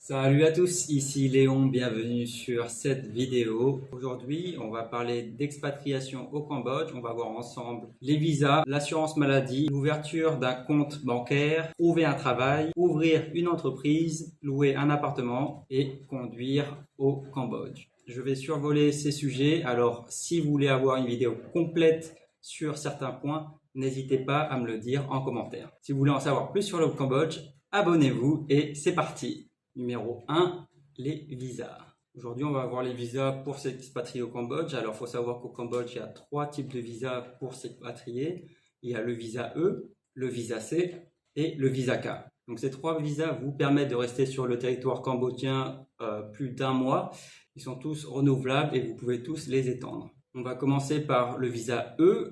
Salut à tous, ici Léon, bienvenue sur cette vidéo. Aujourd'hui, on va parler d'expatriation au Cambodge. On va voir ensemble les visas, l'assurance maladie, l'ouverture d'un compte bancaire, trouver un travail, ouvrir une entreprise, louer un appartement et conduire au Cambodge. Je vais survoler ces sujets, alors si vous voulez avoir une vidéo complète sur certains points, n'hésitez pas à me le dire en commentaire. Si vous voulez en savoir plus sur le Cambodge, abonnez-vous et c'est parti. Numéro 1, les visas. Aujourd'hui, on va voir les visas pour s'expatrier au Cambodge. Alors, il faut savoir qu'au Cambodge, il y a 3 types de visas pour s'expatrier. Il y a le visa E, le visa C et le visa K. Donc, ces 3 visas vous permettent de rester sur le territoire cambodgien plus d'1 mois. Ils sont tous renouvelables et vous pouvez tous les étendre. On va commencer par le visa E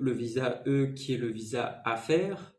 qui est le visa affaires.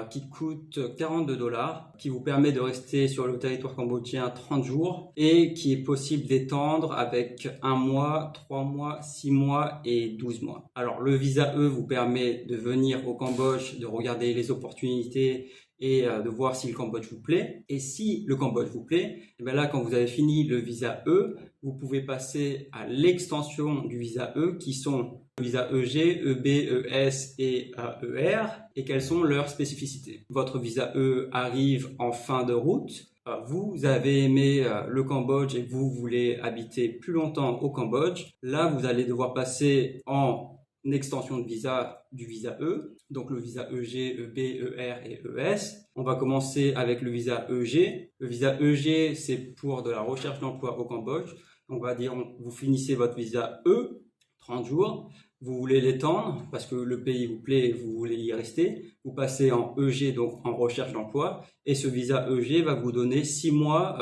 Qui coûte 42 $, qui vous permet de rester sur le territoire cambodgien 30 jours et qui est possible d'étendre avec 1 mois, 3 mois, 6 mois et 12 mois. Alors le visa E vous permet de venir au Cambodge, de regarder les opportunités et de voir si le Cambodge vous plaît. Et si le Cambodge vous plaît, et bien là quand vous avez fini le visa E, vous pouvez passer à l'extension du visa E qui sont le visa EG, EB, ES et ER et quelles sont leurs spécificités. Votre visa E arrive en fin de route. Vous avez aimé le Cambodge et vous voulez habiter plus longtemps au Cambodge. Là, vous allez devoir passer en extension de visa du visa E, donc le visa EG, EB, ER et ES. On va commencer avec le visa EG. Le visa EG, c'est pour de la recherche d'emploi au Cambodge. On va dire, vous finissez votre visa E, 30 jours, vous voulez l'étendre parce que le pays vous plaît et vous voulez y rester, vous passez en EG, donc en recherche d'emploi, et ce visa EG va vous donner 6 mois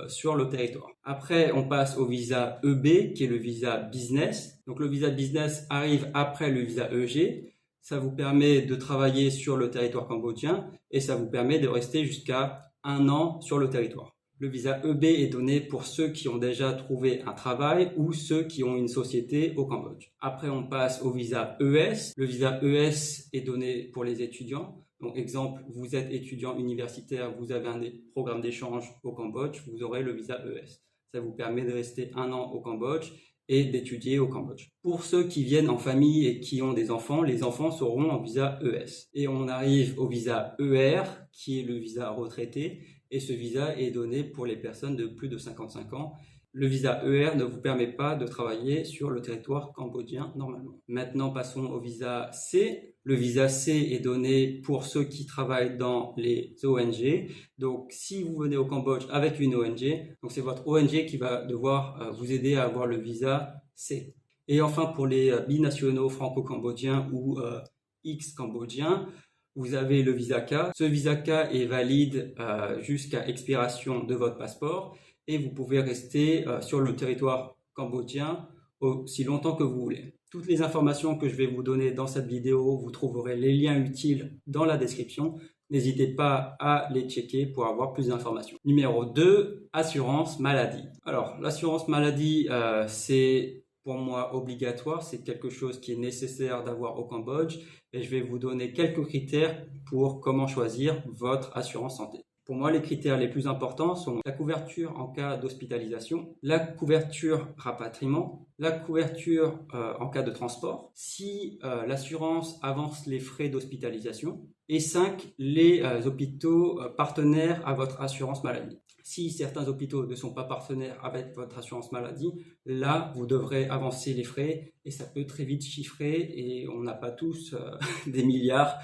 sur le territoire. Après, on passe au visa EB, qui est le visa business. Donc le visa business arrive après le visa EG. Ça vous permet de travailler sur le territoire cambodgien et ça vous permet de rester jusqu'à 1 an sur le territoire. Le visa EB est donné pour ceux qui ont déjà trouvé un travail ou ceux qui ont une société au Cambodge. Après, on passe au visa ES. Le visa ES est donné pour les étudiants. Donc, exemple, vous êtes étudiant universitaire, vous avez un programme d'échange au Cambodge, vous aurez le visa ES. Ça vous permet de rester 1 an au Cambodge et d'étudier au Cambodge. Pour ceux qui viennent en famille et qui ont des enfants, les enfants seront en visa ES. Et on arrive au visa ER, qui est le visa retraité. Et ce visa est donné pour les personnes de plus de 55 ans. Le visa ER ne vous permet pas de travailler sur le territoire cambodgien normalement. Maintenant, passons au visa C. Le visa C est donné pour ceux qui travaillent dans les ONG. Donc, si vous venez au Cambodge avec une ONG, donc c'est votre ONG qui va devoir vous aider à avoir le visa C. Et enfin, pour les binationaux franco-cambodgiens ou X-cambodgiens, vous avez le visa K. Ce visa K est valide jusqu'à expiration de votre passeport et vous pouvez rester sur le territoire cambodgien aussi longtemps que vous voulez. Toutes les informations que je vais vous donner dans cette vidéo, vous trouverez les liens utiles dans la description. N'hésitez pas à les checker pour avoir plus d'informations. Numéro 2, assurance maladie. Alors, l'assurance maladie, c'est pour moi obligatoire, c'est quelque chose qui est nécessaire d'avoir au Cambodge et je vais vous donner quelques critères pour comment choisir votre assurance santé. Pour moi, les critères les plus importants sont la couverture en cas d'hospitalisation, la couverture rapatriement, la couverture en cas de transport, si l'assurance avance les frais d'hospitalisation, et 5, les hôpitaux partenaires à votre assurance maladie. Si certains hôpitaux ne sont pas partenaires avec votre assurance maladie, là, vous devrez avancer les frais et ça peut très vite chiffrer et on n'a pas tous des milliards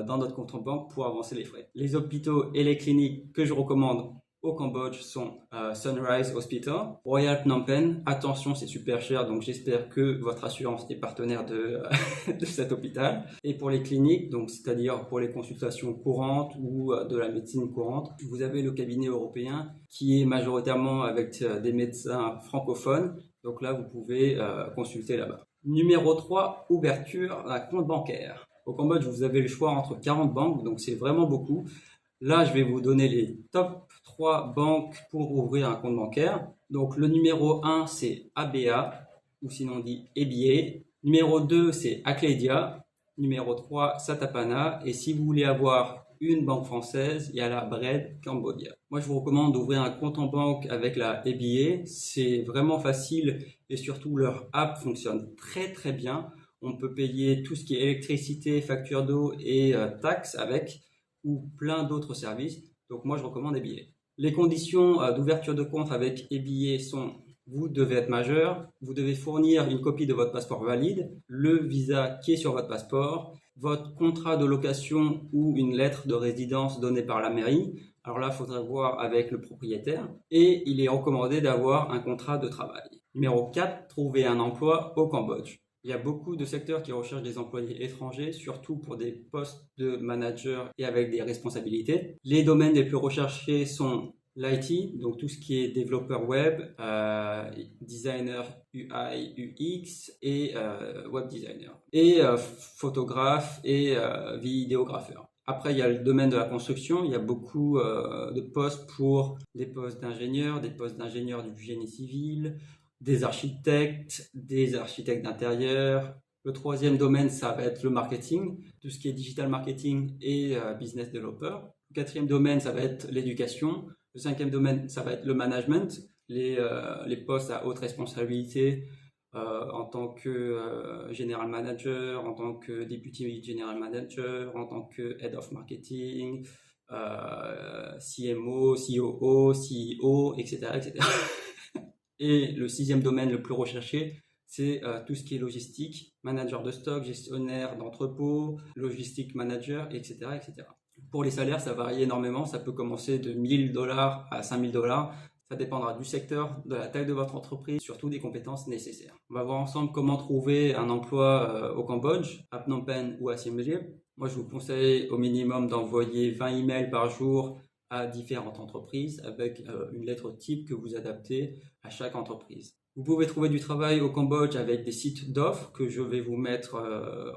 dans notre compte en banque pour avancer les frais. Les hôpitaux et les cliniques que je recommande au Cambodge sont Sunrise Hospital, Royal Phnom Penh. Attention, c'est super cher, donc j'espère que votre assurance est partenaire de cet hôpital. Et pour les cliniques, donc c'est-à-dire pour les consultations courantes ou de la médecine courante, vous avez le cabinet européen qui est majoritairement avec des médecins francophones. Donc là, vous pouvez consulter là-bas. Numéro 3, ouverture d'un compte bancaire. Au Cambodge, vous avez le choix entre 40 banques, donc c'est vraiment beaucoup. Là, je vais vous donner les top 3 banques pour ouvrir un compte bancaire. Donc, le numéro 1, c'est ABA, ou sinon on dit EBA. Numéro 2, c'est Akledia. Numéro 3, Satapana. Et si vous voulez avoir une banque française, il y a la Bread Cambodia. Moi, je vous recommande d'ouvrir un compte en banque avec la ABA. C'est vraiment facile et surtout leur app fonctionne très très bien. On peut payer tout ce qui est électricité, facture d'eau et taxes avec ou plein d'autres services. Donc moi, je recommande ABA. Les conditions d'ouverture de compte avec ABA sont: vous devez être majeur, vous devez fournir une copie de votre passeport valide, le visa qui est sur votre passeport, votre contrat de location ou une lettre de résidence donnée par la mairie. Alors là, il faudrait voir avec le propriétaire. Et il est recommandé d'avoir un contrat de travail. Numéro 4, trouver un emploi au Cambodge. Il y a beaucoup de secteurs qui recherchent des employés étrangers, surtout pour des postes de manager et avec des responsabilités. Les domaines les plus recherchés sont l'IT, donc tout ce qui est développeur web, designer UI, UX et web designer, et photographe et vidéographeur. Après, il y a le domaine de la construction. Il y a beaucoup de postes pour des postes d'ingénieurs, des postes d'ingénieurs du génie civil, des architectes d'intérieur. Le troisième domaine, ça va être le marketing, tout ce qui est digital marketing et business developer. Le quatrième domaine, ça va être l'éducation. Le cinquième domaine, ça va être le management, les postes à haute responsabilité en tant que general manager, en tant que deputy general manager, en tant que head of marketing, CMO, COO, CEO, etc., etc. Et le sixième domaine le plus recherché, c'est tout ce qui est logistique, manager de stock, gestionnaire d'entrepôt, logistique manager, etc., etc. Pour les salaires, ça varie énormément. Ça peut commencer de $1000 à $5000. Ça dépendra du secteur, de la taille de votre entreprise, surtout des compétences nécessaires. On va voir ensemble comment trouver un emploi au Cambodge, à Phnom Penh ou à Siem Reap. Moi, je vous conseille au minimum d'envoyer 20 emails par jour à différentes entreprises avec une lettre type que vous adaptez à chaque entreprise. Vous pouvez trouver du travail au Cambodge avec des sites d'offres que je vais vous mettre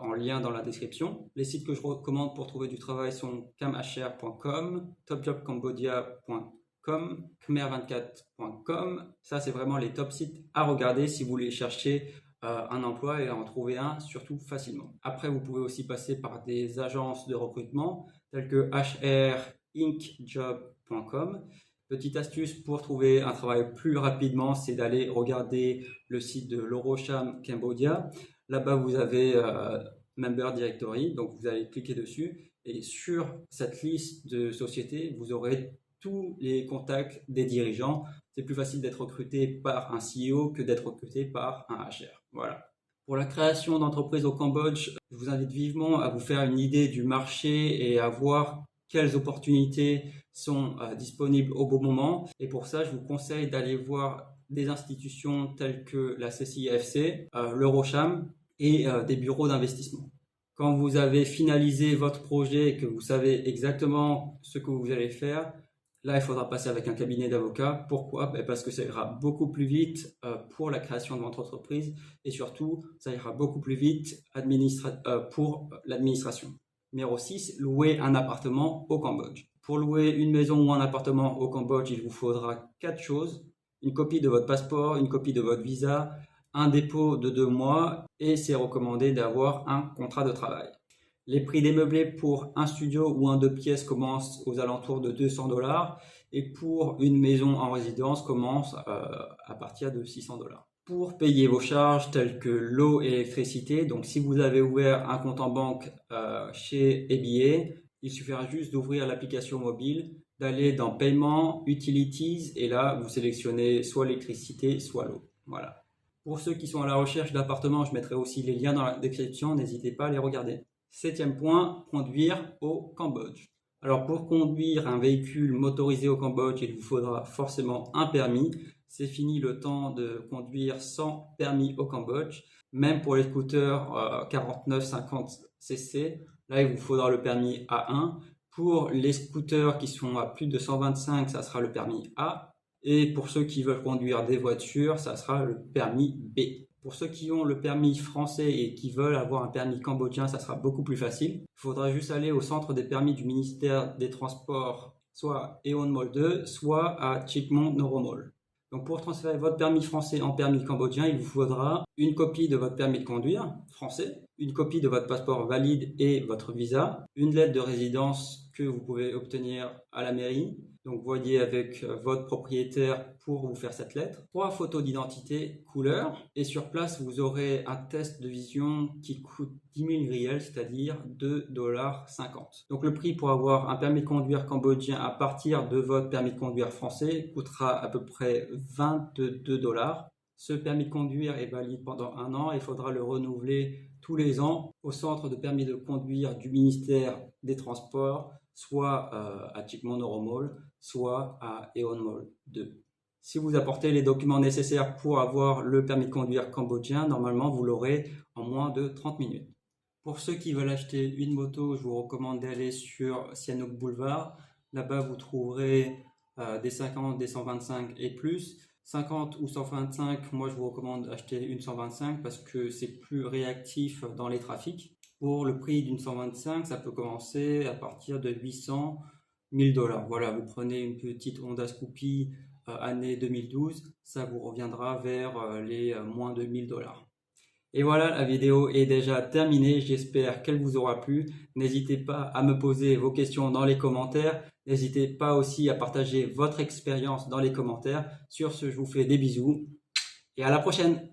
en lien dans la description. Les sites que je recommande pour trouver du travail sont camhr.com, topjobcambodia.com, khmer24.com. Ça, c'est vraiment les top sites à regarder si vous voulez chercher un emploi et en trouver un surtout facilement. Après, vous pouvez aussi passer par des agences de recrutement telles que hrinkjob.com. Petite astuce pour trouver un travail plus rapidement, c'est d'aller regarder le site de l'Orocham Cambodia. Là-bas, vous avez Member Directory, donc vous allez cliquer dessus et sur cette liste de sociétés, vous aurez tous les contacts des dirigeants. C'est plus facile d'être recruté par un CEO que d'être recruté par un HR. Voilà. Pour la création d'entreprises au Cambodge, je vous invite vivement à vous faire une idée du marché et à voir quelles opportunités sont disponibles au bon moment. Et pour ça, je vous conseille d'aller voir des institutions telles que la CCIFC, l'Eurocham et des bureaux d'investissement. Quand vous avez finalisé votre projet et que vous savez exactement ce que vous allez faire, là, il faudra passer avec un cabinet d'avocats. Pourquoi? Parce que ça ira beaucoup plus vite pour la création de votre entreprise et surtout, ça ira beaucoup plus vite pour l'administration. Numéro 6, louer un appartement au Cambodge. Pour louer une maison ou un appartement au Cambodge, il vous faudra 4 choses. Une copie de votre passeport, une copie de votre visa, un dépôt de 2 mois et c'est recommandé d'avoir un contrat de travail. Les prix des meublés pour un studio ou un 2 pièces commencent aux alentours de $200 et pour une maison en résidence commence à partir de $600. Pour payer vos charges telles que l'eau et l'électricité, donc si vous avez ouvert un compte en banque chez ABA, il suffira juste d'ouvrir l'application mobile, d'aller dans Paiement, Utilities et là vous sélectionnez soit l'électricité, soit l'eau. Voilà. Pour ceux qui sont à la recherche d'appartements, je mettrai aussi les liens dans la description, n'hésitez pas à les regarder. Septième point, conduire au Cambodge. Alors pour conduire un véhicule motorisé au Cambodge, il vous faudra forcément un permis. C'est fini le temps de conduire sans permis au Cambodge. Même pour les scooters 49-50 cc, là il vous faudra le permis A1. Pour les scooters qui sont à plus de 125, ça sera le permis A. Et pour ceux qui veulent conduire des voitures, ça sera le permis B. Pour ceux qui ont le permis français et qui veulent avoir un permis cambodgien, ça sera beaucoup plus facile. Il faudra juste aller au centre des permis du ministère des Transports, soit Eon Mall 2, soit à Chikmon Noromall. Donc pour transférer votre permis français en permis cambodgien, il vous faudra une copie de votre permis de conduire français, une copie de votre passeport valide et votre visa, une lettre de résidence que vous pouvez obtenir à la mairie. Donc voyez avec votre propriétaire pour vous faire cette lettre. 3 photos d'identité couleur et sur place vous aurez un test de vision qui coûte 10 000 riels, c'est-à-dire 2,50 $. Donc le prix pour avoir un permis de conduire cambodgien à partir de votre permis de conduire français coûtera à peu près 22 $. Ce permis de conduire est valide pendant 1 an et il faudra le renouveler tous les ans au centre de permis de conduire du ministère des Transports, soit à Chikmagalur, soit à Aeon Mall 2. Si vous apportez les documents nécessaires pour avoir le permis de conduire cambodgien, normalement vous l'aurez en moins de 30 minutes. Pour ceux qui veulent acheter une moto, je vous recommande d'aller sur Sihanouk Boulevard. Là-bas, vous trouverez des 50, des 125 et plus. 50 ou 125, moi je vous recommande d'acheter une 125 parce que c'est plus réactif dans les trafics. Pour le prix d'une 125, ça peut commencer à partir de 800 000 $. Voilà, vous prenez une petite Honda Scoopy année 2012, ça vous reviendra vers les moins de 1 000 $. Et voilà, la vidéo est déjà terminée, j'espère qu'elle vous aura plu. N'hésitez pas à me poser vos questions dans les commentaires. N'hésitez pas aussi à partager votre expérience dans les commentaires. Sur ce, je vous fais des bisous et à la prochaine.